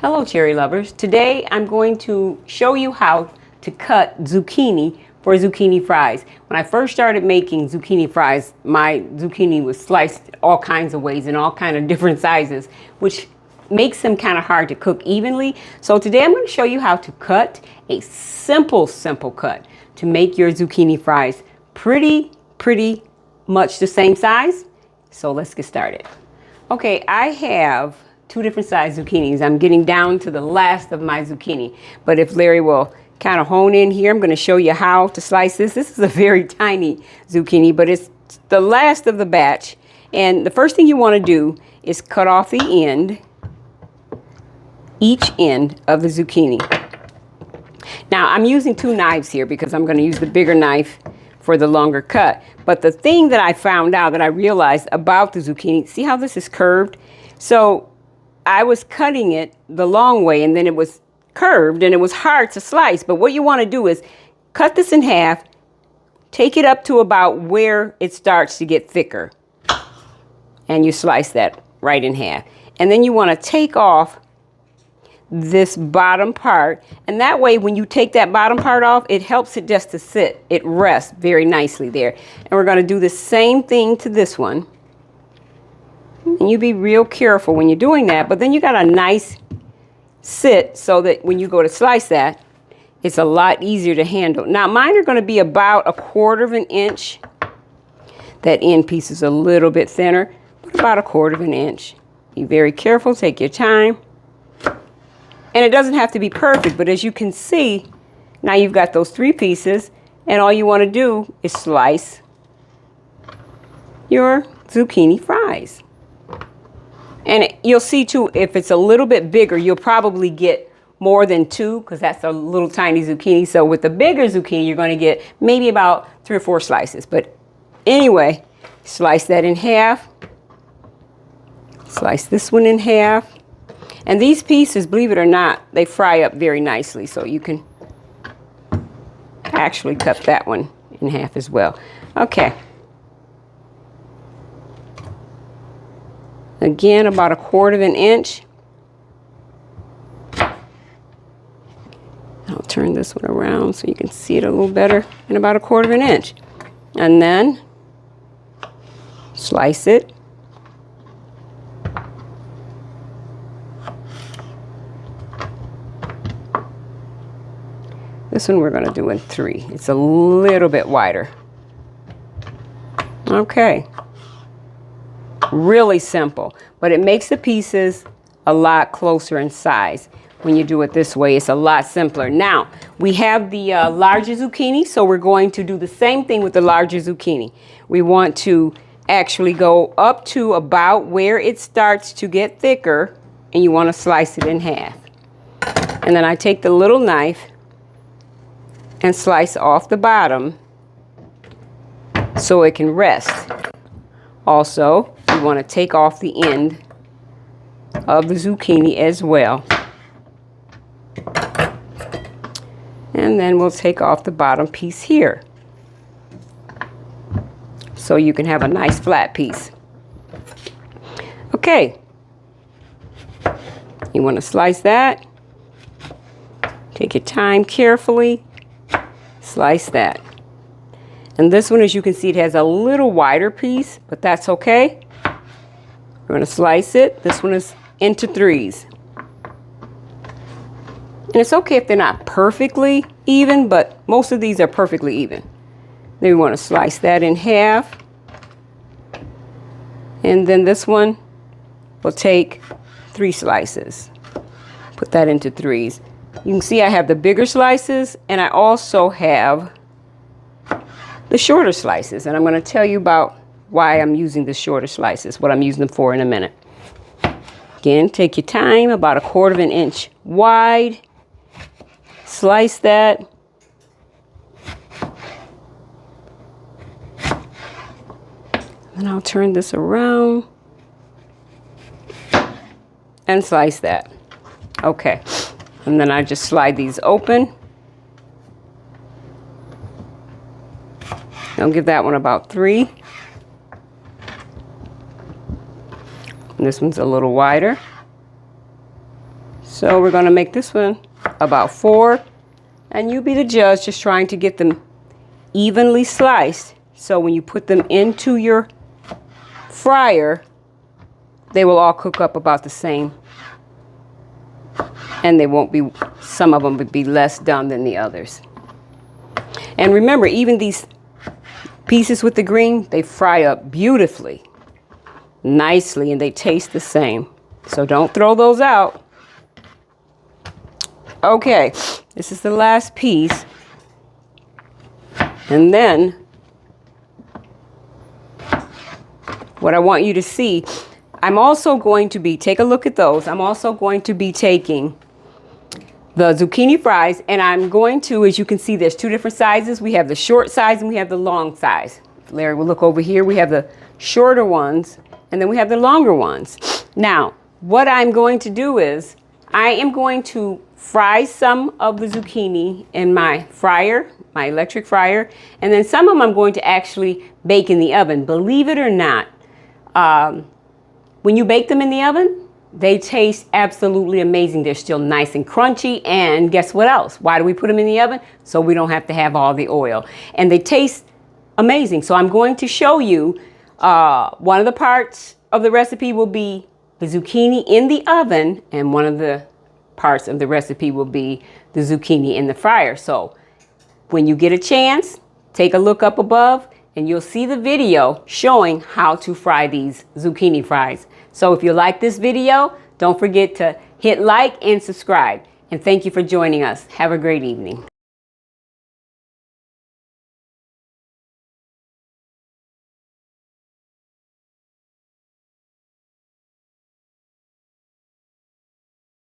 Hello cherry lovers. Today I'm going to show you how to cut zucchini for zucchini fries. When I first started making zucchini fries, my zucchini was sliced all kinds of ways in all kind of different sizes, which makes them kind of hard to cook evenly. So today I'm going to show you how to cut a simple cut to make your zucchini fries pretty much the same size. So let's get started. Okay, I have two different size zucchinis. I'm getting down to the last of my zucchini. But if Larry will kind of hone in here, I'm going to show you how to slice this. This is a very tiny zucchini, but it's the last of the batch. And the first thing you want to do is cut off the end, each end of the zucchini. Now I'm using two knives here because I'm going to use the bigger knife for the longer cut. But the thing that I found out that I realized about the zucchini, see how this is curved? So I was cutting it the long way and then it was curved and it was hard to slice. But what you want to do is cut this in half, take it up to about where it starts to get thicker, and you slice that right in half. And then you want to take off this bottom part, and that way when you take that bottom part off, it helps it just to sit. It rests very nicely there. And we're going to do the same thing to this one. And you be real careful when you're doing that, but then you got a nice sit so that when you go to slice that, it's a lot easier to handle. Now mine are going to be about 1/4 of an inch. That end piece is a little bit thinner, but about 1/4 of an inch. Be very careful, take your time. And it doesn't have to be perfect, but as you can see, now you've got those 3 pieces, and all you want to do is slice your zucchini fries. And you'll see too, if it's a little bit bigger, you'll probably get more than 2 because that's a little tiny zucchini. So with the bigger zucchini, you're going to get maybe about 3 or 4 slices. But anyway, slice that in half. Slice this one in half. And these pieces, believe it or not, they fry up very nicely. So you can actually cut that one in half as well. Okay. Again, about 1/4 of an inch. I'll turn this one around so you can see it a little better. And about 1/4 of an inch. And then slice it. This one we're going to do in 3. It's a little bit wider. Okay. Really simple, but it makes the pieces a lot closer in size. When you do it this way, it's a lot simpler. Now, we have the larger zucchini, so we're going to do the same thing with the larger zucchini. We want to actually go up to about where it starts to get thicker, and you want to slice it in half. And then I take the little knife and slice off the bottom so it can rest. Also, you want to take off the end of the zucchini as well. And then we'll take off the bottom piece here, so you can have a nice flat piece. Okay. You want to slice that. Take your time carefully. Slice that. And this one, as you can see, it has a little wider piece, but that's okay. We're going to slice it. This one is into 3s. And it's okay if they're not perfectly even, but most of these are perfectly even. Then we want to slice that in half. And then this one will take 3 slices. Put that into 3s. You can see I have the bigger slices, and I also have the shorter slices, and I'm going to tell you about why I'm using the shorter slices, what I'm using them for in a minute. Again, take your time, about 1/4 of an inch wide. Slice that. And I'll turn this around and slice that. Okay, and then I just slide these open. I'll give that one about 3. And this one's a little wider. So we're going to make this one about 4. And you be the judge, just trying to get them evenly sliced. So when you put them into your fryer, they will all cook up about the same. And they won't be, some of them would be less done than the others. And remember, even these pieces with the green, they fry up beautifully, nicely, and they taste the same. So don't throw those out. Okay, this is the last piece. And then what I want you to see, I'm also going to be, take a look at those. I'm also going to be taking the zucchini fries, and I'm going to, as you can see, there's 2 different sizes. We have the short size and we have the long size. Larry will look over here. We have the shorter ones and then we have the longer ones. Now, what I'm going to do is I am going to fry some of the zucchini in my fryer, my electric fryer, and then some of them I'm going to actually bake in the oven. Believe it or not, when you bake them in the oven, they taste absolutely amazing. They're still nice and crunchy, and guess what else? Why do we put them in the oven? So we don't have to have all the oil. And they taste amazing. So I'm going to show you, one of the parts of the recipe will be the zucchini in the oven, and one of the parts of the recipe will be the zucchini in the fryer. So when you get a chance, take a look up above and you'll see the video showing how to fry these zucchini fries. So if you like this video, don't forget to hit like and subscribe. And thank you for joining us. Have a great evening.